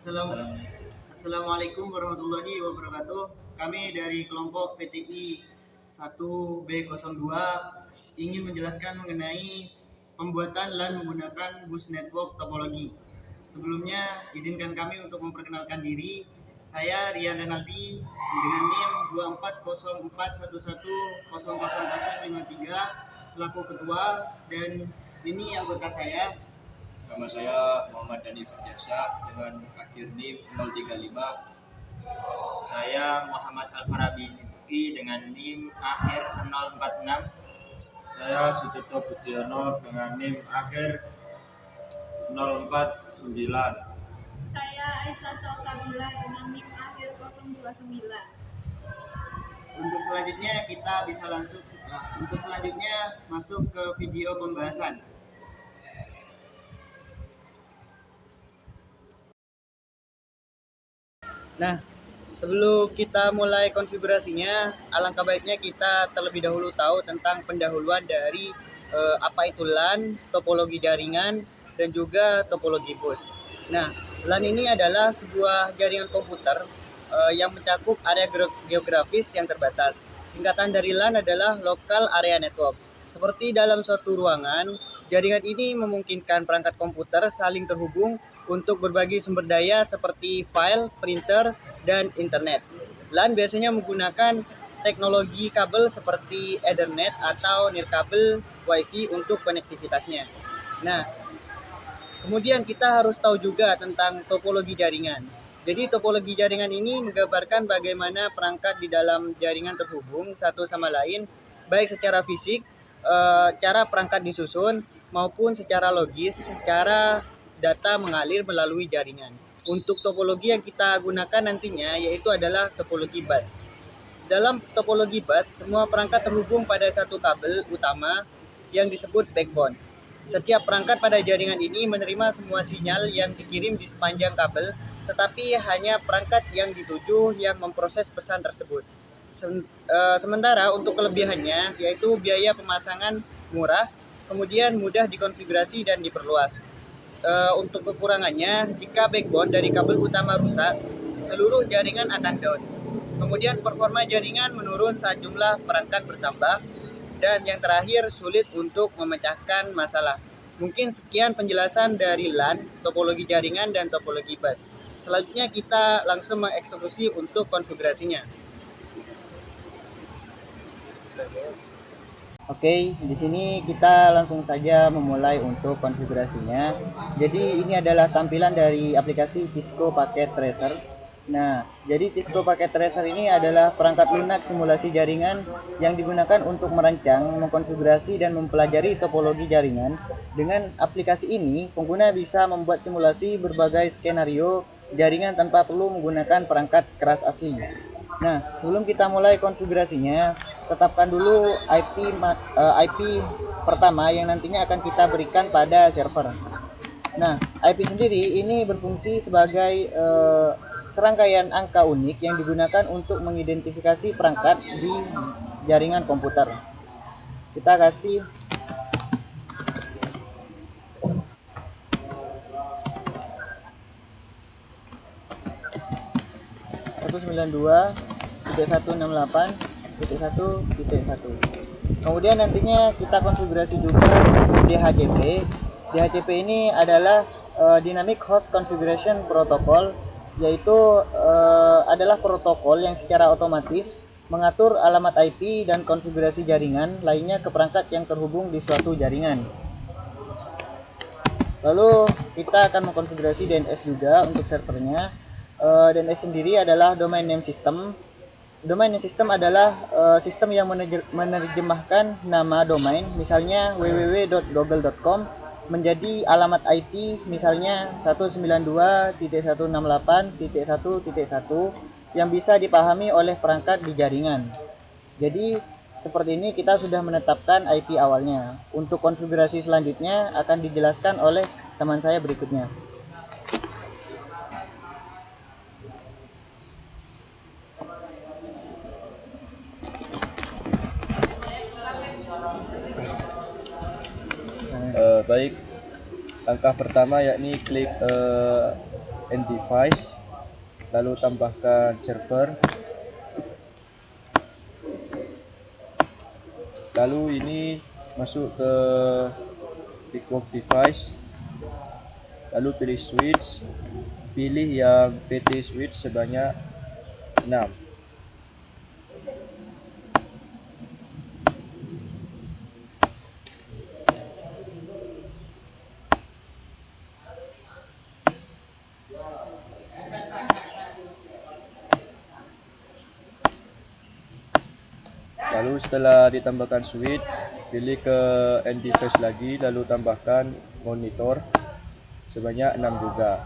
Assalamualaikum warahmatullahi wabarakatuh. Kami dari kelompok PTI 1B02 ingin menjelaskan mengenai pembuatan LAN menggunakan bus network topologi. Sebelumnya, izinkan kami untuk memperkenalkan diri. Saya Rian Renaldi dengan NIM 240411000053 selaku ketua, dan ini anggota saya. Nama saya Muhammad Dani Firjasa dengan akhir NIM 035. Saya Muhammad Al-Farabi Siddiqi dengan NIM akhir 046. Saya Sucipto Budiono dengan NIM akhir 049. Saya Aisyah Salsabila dengan NIM akhir 029. Untuk selanjutnya masuk ke video pembahasan. Nah, sebelum kita mulai konfigurasinya, alangkah baiknya kita terlebih dahulu tahu tentang pendahuluan dari apa itu LAN, topologi jaringan, dan juga topologi bus. Nah, LAN ini adalah sebuah jaringan komputer yang mencakup area geografis yang terbatas. Singkatan dari LAN adalah Local Area Network. Seperti dalam suatu ruangan, jaringan ini memungkinkan perangkat komputer saling terhubung untuk berbagi sumber daya seperti file, printer, dan internet. LAN biasanya menggunakan teknologi kabel seperti Ethernet atau nirkabel WiFi untuk konektivitasnya. Nah, kemudian kita harus tahu juga tentang topologi jaringan. Jadi topologi jaringan ini menggambarkan bagaimana perangkat di dalam jaringan terhubung satu sama lain, baik secara fisik, cara perangkat disusun, maupun secara logis, cara data mengalir melalui jaringan. Untuk topologi yang kita gunakan nantinya yaitu adalah topologi bus. Dalam topologi bus, semua perangkat terhubung pada satu kabel utama yang disebut backbone. Setiap perangkat pada jaringan ini menerima semua sinyal yang dikirim di sepanjang kabel, tetapi hanya perangkat yang dituju yang memproses pesan tersebut. Sementara untuk kelebihannya yaitu biaya pemasangan murah, kemudian mudah dikonfigurasi dan diperluas. Untuk kekurangannya, jika backbone dari kabel utama rusak, seluruh jaringan akan down. Kemudian performa jaringan menurun saat jumlah perangkat bertambah, dan yang terakhir sulit untuk memecahkan masalah. Mungkin sekian penjelasan dari LAN, topologi jaringan, dan topologi bus. Selanjutnya kita langsung mengeksekusi untuk konfigurasinya. Oke, di sini kita langsung saja memulai untuk konfigurasinya. Jadi ini adalah tampilan dari aplikasi Cisco Packet Tracer. Nah, jadi Cisco Packet Tracer ini adalah perangkat lunak simulasi jaringan yang digunakan untuk merancang, mengkonfigurasi, dan mempelajari topologi jaringan. Dengan aplikasi ini, pengguna bisa membuat simulasi berbagai skenario jaringan tanpa perlu menggunakan perangkat keras asli. Nah, sebelum kita mulai konfigurasinya, tetapkan dulu IP pertama yang nantinya akan kita berikan pada server. Nah, IP sendiri ini berfungsi sebagai serangkaian angka unik yang digunakan untuk mengidentifikasi perangkat di jaringan komputer. Kita kasih 192.168.1.1. Kemudian nantinya kita konfigurasi juga DHCP. DHCP ini adalah Dynamic Host Configuration Protocol, yaitu adalah protokol yang secara otomatis mengatur alamat IP dan konfigurasi jaringan lainnya ke perangkat yang terhubung di suatu jaringan. Lalu kita akan mengkonfigurasi DNS juga untuk servernya. DNS sendiri adalah domain name system. Domain name system adalah sistem yang menerjemahkan nama domain, misalnya www.google.com, menjadi alamat IP, misalnya 192.168.1.1 yang bisa dipahami oleh perangkat di jaringan. Jadi seperti ini kita sudah menetapkan IP awalnya. Untuk konfigurasi selanjutnya akan dijelaskan oleh teman saya berikutnya. Baik, langkah pertama yakni klik end device, lalu tambahkan server, lalu ini masuk ke network device, lalu pilih switch, pilih yang PT switch sebanyak 6. Lalu setelah ditambahkan switch, pilih ke end device lagi, lalu tambahkan monitor sebanyak 6 juga.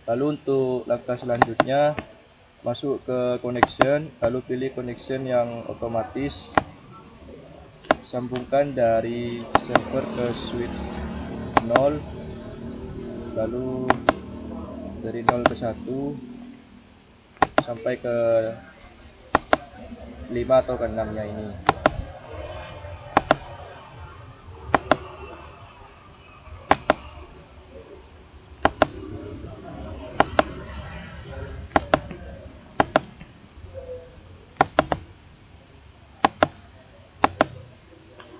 Lalu untuk langkah selanjutnya, masuk ke connection, lalu pilih connection yang otomatis, sambungkan dari server ke switch 0, lalu dari 0 ke 1 sampai ke 5 atau ke 6 nya ini.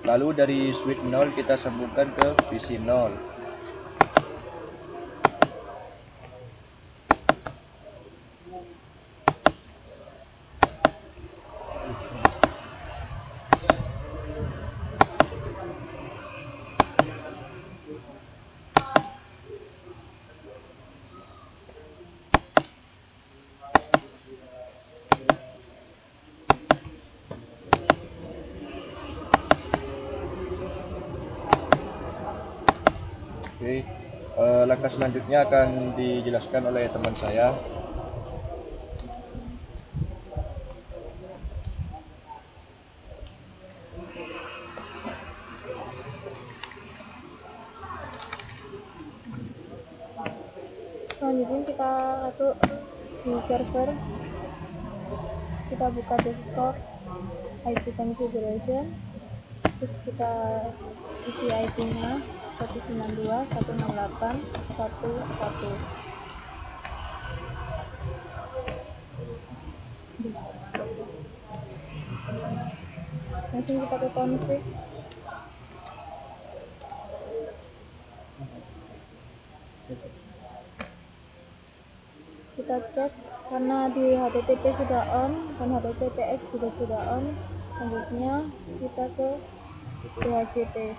Lalu dari switch 0 kita sambungkan ke PC 0. Oke, langkah selanjutnya akan dijelaskan oleh teman saya. Selanjutnya kita masuk di server, kita buka desktop, IP configuration, terus kita isi IP-nya 192.168.1.1. Langsung kita ke config. Kita cek karena di HTTP sudah on dan HTTPS juga sudah on. Selanjutnya kita ke DHCP.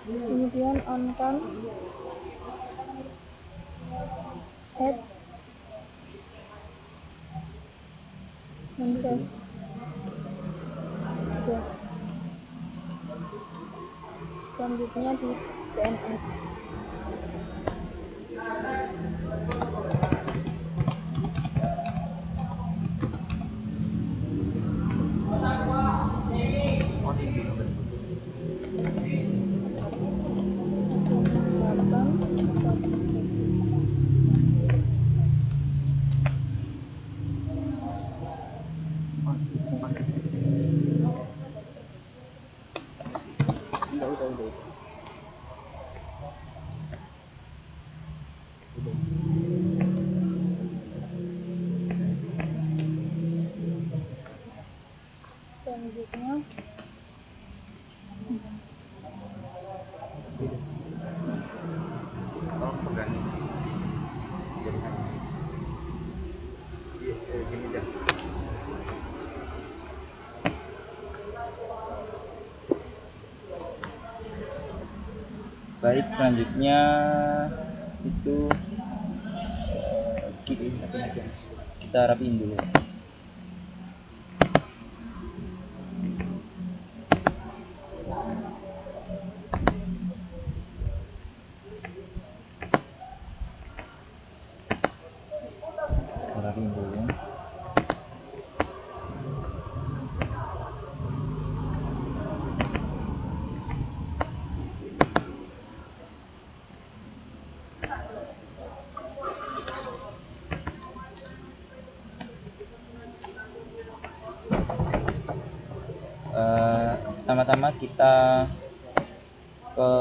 Kemudian on-kan add dan save. Sudah. Selanjutnya di DNS. Baik, selanjutnya itu kita rapiin dulu. Kita rapiin dulu. Pertama-tama kita ke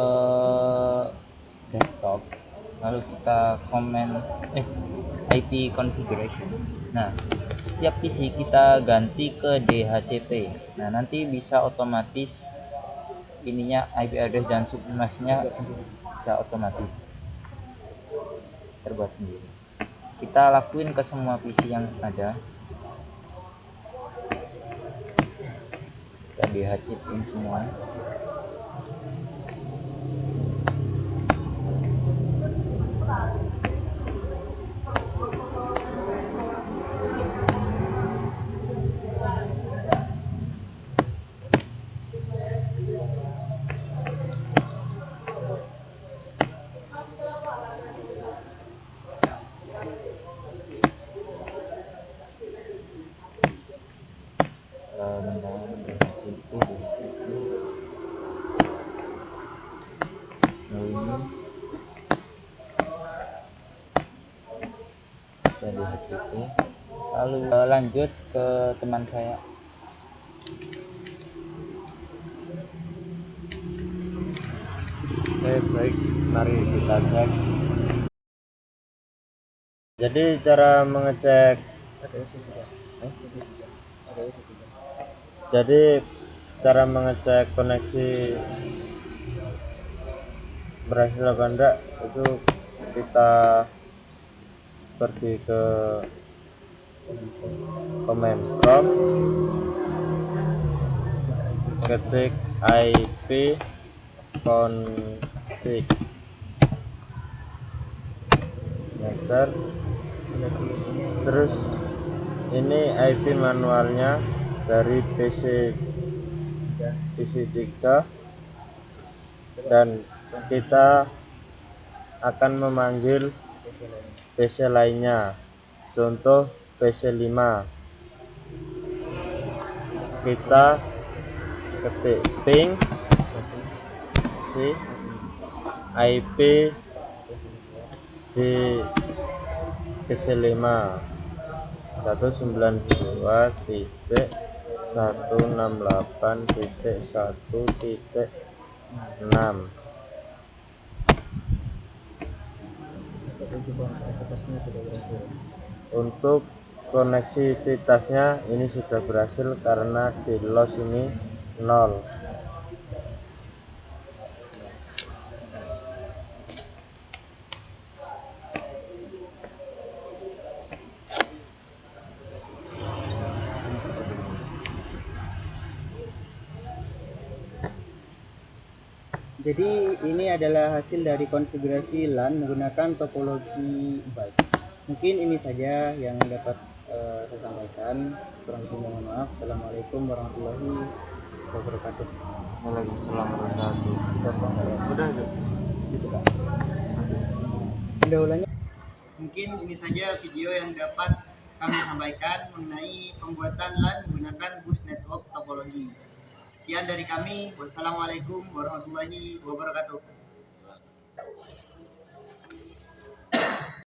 desktop, lalu kita IP configuration. Nah, setiap PC kita ganti ke DHCP. Nah, nanti bisa otomatis ininya IP address dan subnetnya bisa otomatis terbuat sendiri. Kita lakuin ke semua PC yang ada. Kita DHCP-in semua. DHCP, lalu lanjut ke teman saya. Baik, mari kita cek. Jadi cara mengecek koneksi berhasil apa enggak itu kita pergi ke command prompt, ketik IP config, enter. Terus ini IP manualnya dari PC 3 dan kita akan memanggil PC lainnya, contoh PC 5. Kita ketik ping IP di PC 5 192.168.1.6. Untuk koneksivitasnya ini sudah berhasil karena di loss ini 0. Jadi ini adalah hasil dari konfigurasi LAN menggunakan topologi bus. Mungkin ini saja yang dapat saya sampaikan. Kurang lebih mohon maaf. Assalamualaikum warahmatullahi wabarakatuh. Waalaikumsalam warahmatullahi wabarakatuh. Udah Gitu Kak. Pendahuluannya mungkin ini saja video yang dapat kami sampaikan mengenai pembuatan LAN menggunakan bus network topologi. Sekian dari kami. Wassalamualaikum warahmatullahi wabarakatuh.